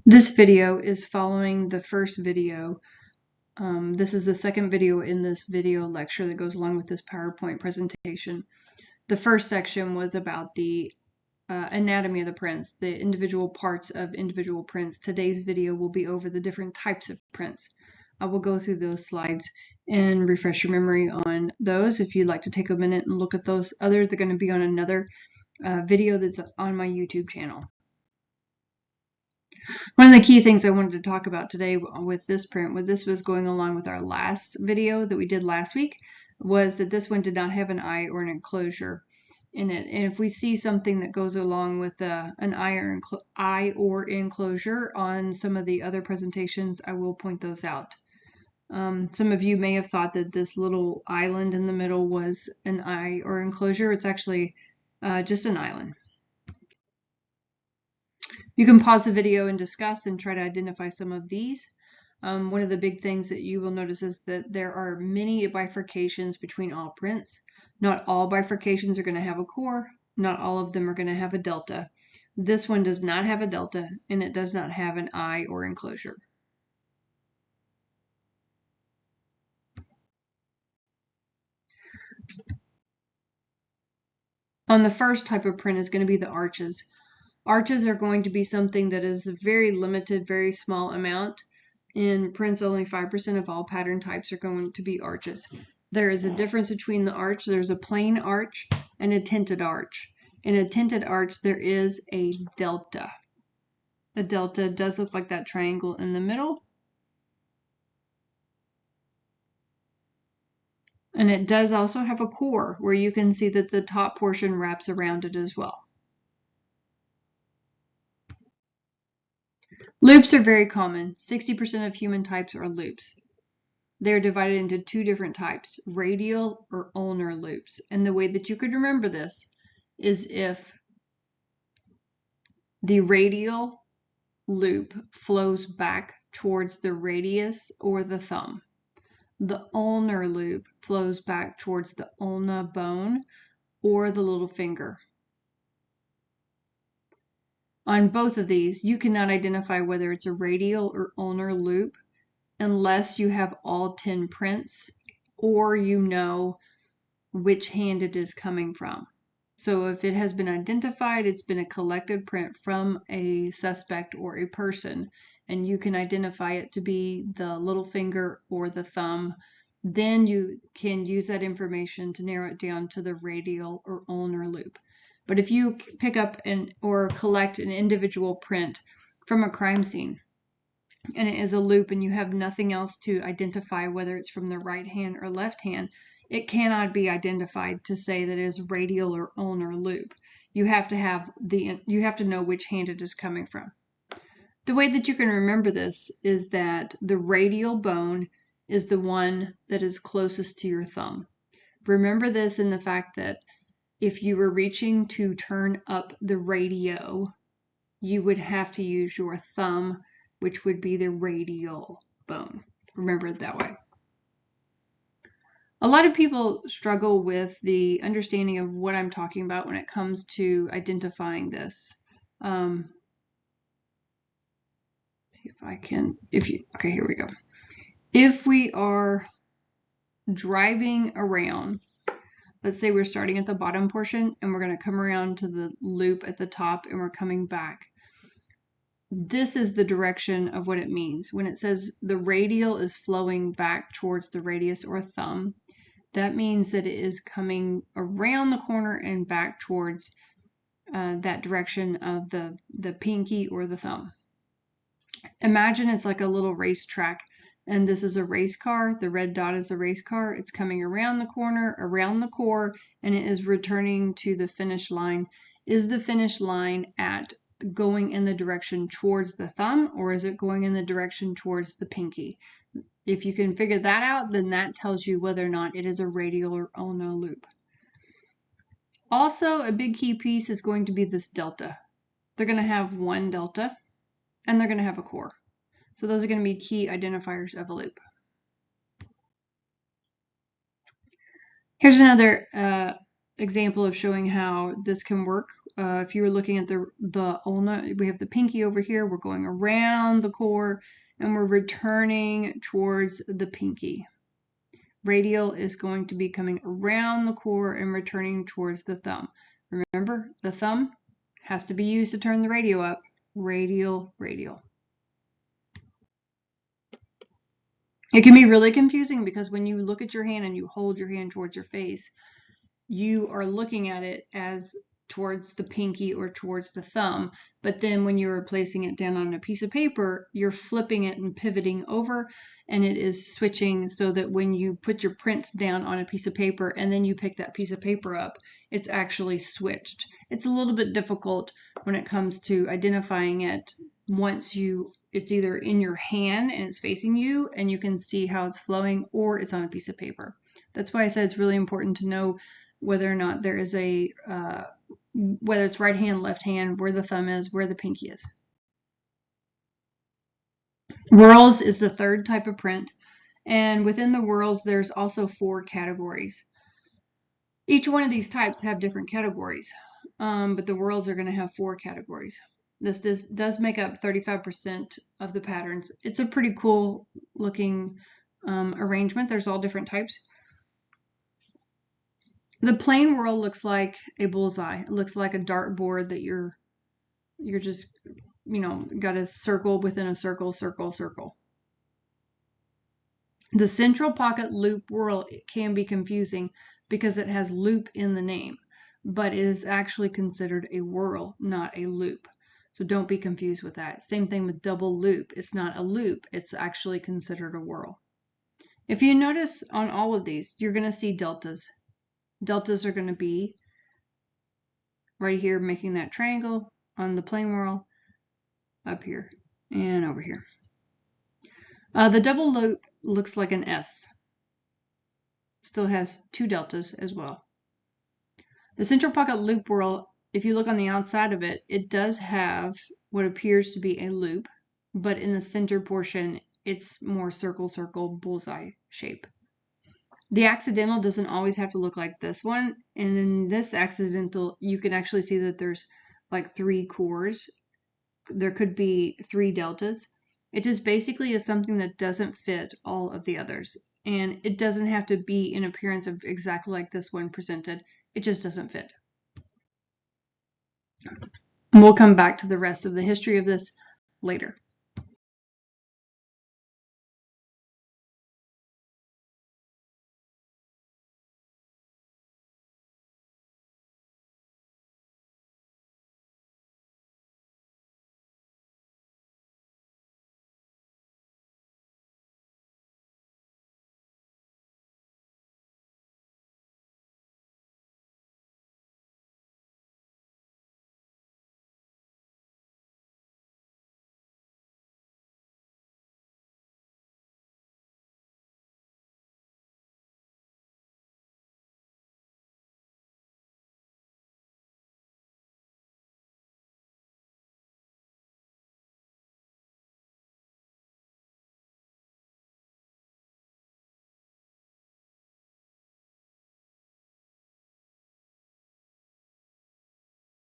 This video is following the first video. This is the second video in this video lecture that goes along with this PowerPoint presentation. The first section was about the anatomy of the prints, the individual parts of individual prints. Today's video will be over the different types of prints. I will go through those slides and refresh your memory on those. If you'd like to take a minute and look at those others, they're going to be on another video that's on my YouTube channel. One of the key things I wanted to talk about today with this print, this was going along with our last video that we did last week, was that this one did not have an eye or an enclosure in it. And if we see something that goes along with an eye or enclosure on some of the other presentations, I will point those out. Some of you may have thought that this little island in the middle was an eye or enclosure. It's actually just an island. You can pause the video and discuss and try to identify some of these. One of the big things that you will notice is that there are many bifurcations between all prints. Not all bifurcations are going to have a core. Not all of them are going to have a delta. This one does not have a delta, and it does not have an eye or enclosure. On the first type of print is going to be the arches. Arches are going to be something that is a very limited, very small amount. In prints, only 5% of all pattern types are going to be arches. There is a difference between the arch. There's a plain arch and a tinted arch. In a tinted arch, there is a delta. A delta does look like that triangle in the middle. And it does also have a core where you can see that the top portion wraps around it as well. Loops are very common. 60% of human types are loops. They're divided into two different types, radial or ulnar loops. And the way that you could remember this is if the radial loop flows back towards the radius or the thumb. The ulnar loop flows back towards the ulna bone or the little finger. On both of these, you cannot identify whether it's a radial or ulnar loop unless you have all 10 prints or you know which hand it is coming from. So if it has been identified, it's been a collected print from a suspect or a person, and you can identify it to be the little finger or the thumb, then you can use that information to narrow it down to the radial or ulnar loop. But if you pick up or collect an individual print from a crime scene and it is a loop and you have nothing else to identify whether it's from the right hand or left hand, it cannot be identified to say that it is radial or ulnar loop. You have to know which hand it is coming from. The way that you can remember this is that the radial bone is the one that is closest to your thumb. Remember this in the fact that if you were reaching to turn up the radio, you would have to use your thumb, which would be the radial bone. Remember it that way. A lot of people struggle with the understanding of what I'm talking about when it comes to identifying this. See if I can, okay, here we go. If we are driving around, let's say we're starting at the bottom portion and we're going to come around to the loop at the top and we're coming back. This is the direction of what it means. When it says the radial is flowing back towards the radius or thumb, that means that it is coming around the corner and back towards that direction of the pinky or the thumb. Imagine it's like a little racetrack. And this is a race car. The red dot is a race car. It's coming around the corner, around the core, and it is returning to the finish line. Is the finish line going in the direction towards the thumb, or is it going in the direction towards the pinky? If you can figure that out, then that tells you whether or not it is a radial or ulnar loop. Also, a big key piece is going to be this delta. They're going to have one delta, and they're going to have a core. So those are going to be key identifiers of a loop. Here's another example of showing how this can work if you were looking at the ulna, we have the pinky over here. We're going around the core and we're returning towards the pinky. Radial is going to be coming around the core and returning towards the thumb. Remember, the thumb has to be used to turn the radio up. Radial, radial. It can be really confusing because when you look at your hand and you hold your hand towards your face, you are looking at it as towards the pinky or towards the thumb, but then when you're placing it down on a piece of paper, you're flipping it and pivoting over, and it is switching so that when you put your prints down on a piece of paper and then you pick that piece of paper up, it's actually switched. It's a little bit difficult when it comes to identifying it once it's either in your hand and it's facing you and you can see how it's flowing, or it's on a piece of paper. That's why I said it's really important to know whether or not there is whether it's right hand, left hand, where the thumb is, where the pinky is. Whorls is the third type of print, and within the whorls there's also 4 categories. Each one of these types have different categories, but the whorls are going to have 4 categories. This does make up 35% of the patterns. It's a pretty cool looking arrangement. There's all different types. The plain whorl looks like a bullseye. It looks like a dartboard that you're just, got a circle within a circle, circle, circle. The central pocket loop whorl can be confusing because it has loop in the name, but it is actually considered a whorl, not a loop. So don't be confused with that. Same thing with double loop. It's not a loop. It's actually considered a whorl. If you notice on all of these, you're going to see deltas. Deltas are going to be right here making that triangle on the plain whorl, up here and over here. The double loop looks like an S. Still has 2 deltas as well. The central pocket loop whorl, if you look on the outside of it, it does have what appears to be a loop, but in the center portion, it's more circle, circle, bullseye shape. The accidental doesn't always have to look like this one, and in this accidental, you can actually see that there's like 3 cores. There could be 3 deltas. It just basically is something that doesn't fit all of the others, and it doesn't have to be in appearance of exactly like this one presented. It just doesn't fit. And we'll come back to the rest of the history of this later.